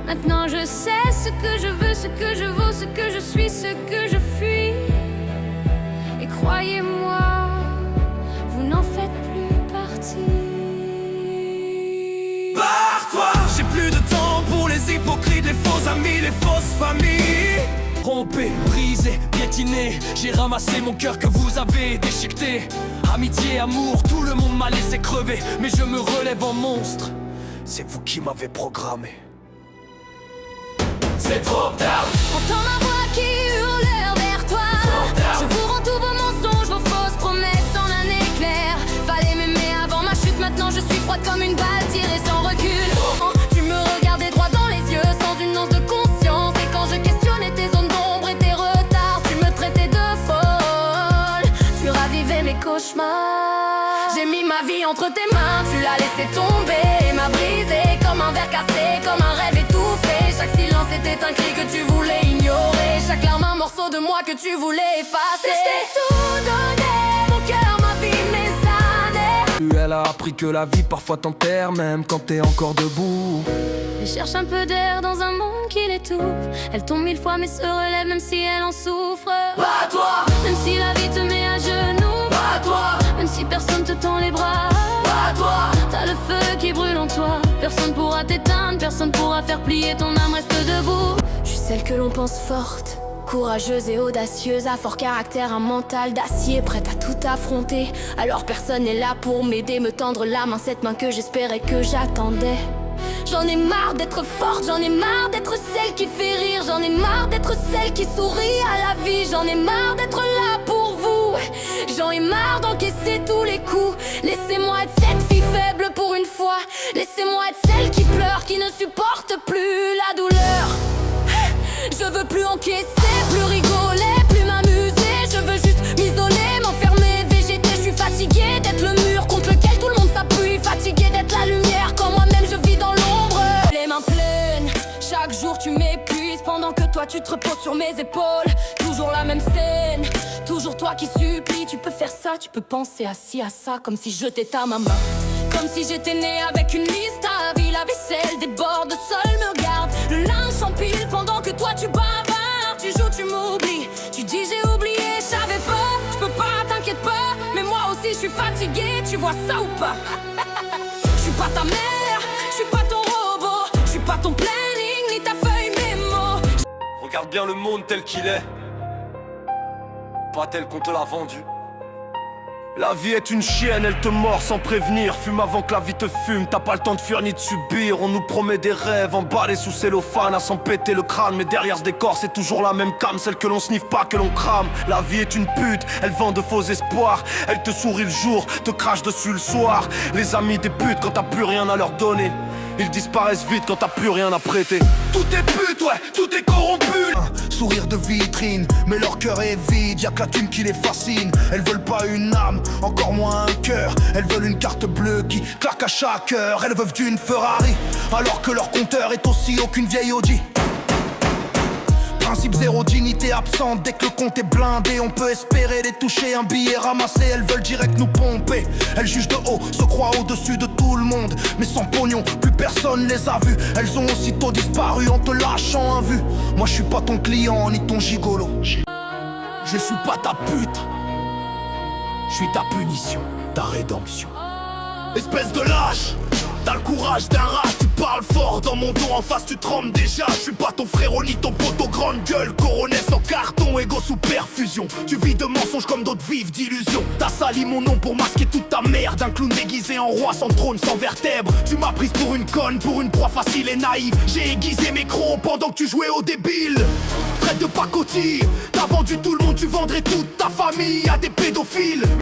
Maintenant je sais ce que je veux, ce que je vaux, ce que je suis, ce que je fuis. Et croyez-moi, vous n'en faites plus partie. Barre-toi, j'ai plus de temps pour les hypocrites, les faux amis, les fausses familles. Trompé, brisé, piétiné, j'ai ramassé mon cœur que vous avez déchiqueté. Amitié, amour, tout le monde m'a laissé crever, mais je me relève en monstre. C'est vous qui m'avez programmé. C'est trop tard. Entends ma voix qui hurle vers toi. Je vous rends tous vos mensonges, vos fausses promesses en un éclair. Fallait m'aimer avant ma chute, maintenant je suis froide comme une balle tirée sans recul. Tu me regardais droit dans les yeux sans une once de conscience. Et quand je questionnais tes zones d'ombre et tes retards, tu me traitais de folle. Tu ravivais mes cauchemars. J'ai mis ma vie entre tes mains, tu l'as laissé tomber. M'a brisé comme un verre cassé, comme un rêve étouffé. Chaque silence était un cri que tu voulais ignorer. Chaque larme un morceau de moi que tu voulais effacer. Je t'ai tout donné, mon cœur, ma vie, mes années. Elle a appris que la vie parfois t'enterre, même quand t'es encore debout. Elle cherche un peu d'air dans un monde qui l'étouffe. Elle tombe 1000 fois mais se relève même si elle en souffre. Pas toi, Même si la vie te met à genoux. pas toi, Même si personne te tend les bras. pas toi. T'as le feu qui brûle en toi. Personne pourra t'éteindre, personne pourra faire plier ton âme, reste debout. Je suis celle que l'on pense forte, courageuse et audacieuse, à fort caractère, un mental d'acier, prête à tout affronter. Alors personne n'est là pour m'aider, me tendre la main, cette main que j'espérais, que j'attendais. J'en ai marre d'être forte, j'en ai marre d'être celle qui fait rire. J'en ai marre d'être celle qui sourit à la vie. J'en ai marre d'être là pour vous. J'en ai marre d'encaisser tous les coups. Laissez-moi être cette fille faible pour une fois. Laissez-moi être celle qui pleure, qui ne supporte plus la douleur. Je veux plus encaisser, plus rigoler, plus m'amuser. Je veux juste m'isoler, m'enfermer, végéter. Je suis fatiguée d'être le mur contre lequel tout le monde s'appuie. Fatiguée d'être la lumière quand moi-même je vis dans l'ombre. Les mains pleines, chaque jour tu m'épuises. Pendant que toi tu te reposes sur mes épaules. Toujours la même scène, toujours toi qui supplie. Tu peux faire ça, tu peux penser à ci, à ça. Comme si je t'étais à ma main. Comme si j'étais née avec une liste à vie. La vaisselle déborde, seul me regarde. Le linge s'empile pendant que toi tu bavardes. Tu joues, tu m'oublies. Tu dis j'ai oublié, je savais pas. Je peux pas, t'inquiète pas. Mais moi aussi je suis fatiguée, tu vois ça ou pas? Je suis pas ta mère, je suis pas ton robot. Je suis pas ton planning, ni ta feuille mémo. Regarde bien le monde tel qu'il est, pas tel qu'on te l'a vendu. La vie est une chienne, elle te mord sans prévenir. Fume avant que la vie te fume, t'as pas le temps de fuir ni de subir. On nous promet des rêves emballés sous cellophane, à s'en péter le crâne. Mais derrière ce décor c'est toujours la même cam, celle que l'on sniffe pas, que l'on crame. La vie est une pute, elle vend de faux espoirs. Elle te sourit le jour, te crache dessus le soir. Les amis des putes quand t'as plus rien à leur donner, ils disparaissent vite quand t'as plus rien à prêter. Tout est pute, ouais, tout est corrompu. Sourire de vitrine, mais leur cœur est vide, y'a que la thune qui les fascine. Elles veulent pas une âme, encore moins un cœur. Elles veulent une carte bleue qui claque à chaque heure. Elles veulent d'une Ferrari, alors que leur compteur est aussi haut qu'une vieille Audi. Principe zéro, dignité absente, dès que le compte est blindé. On peut espérer les toucher, un billet ramassé. Elles veulent direct nous pomper. Elles jugent de haut, se croient au-dessus de tout le monde. Mais sans pognon, plus personne les a vues. Elles ont aussitôt disparu en te lâchant un vu. Moi je suis pas ton client, ni ton gigolo. Je suis pas ta pute, je suis ta punition, ta rédemption. Espèce de lâche, t'as le courage d'un rat. Tu parles fort dans mon dos, en face tu trembles déjà. Je suis pas ton frérot ni ton poteau, grande gueule, coronet sans carton, égo sous perfusion. Tu vis de mensonges comme d'autres vivent d'illusions. T'as sali mon nom pour masquer toute ta merde. Un clown déguisé en roi sans trône, sans vertèbre. Tu m'as prise pour une conne, pour une proie facile et naïve. J'ai aiguisé mes crocs pendant que tu jouais au débile. Traite de pacotille, t'as vendu tout le monde, tu vendrais toute ta famille à des pédophiles.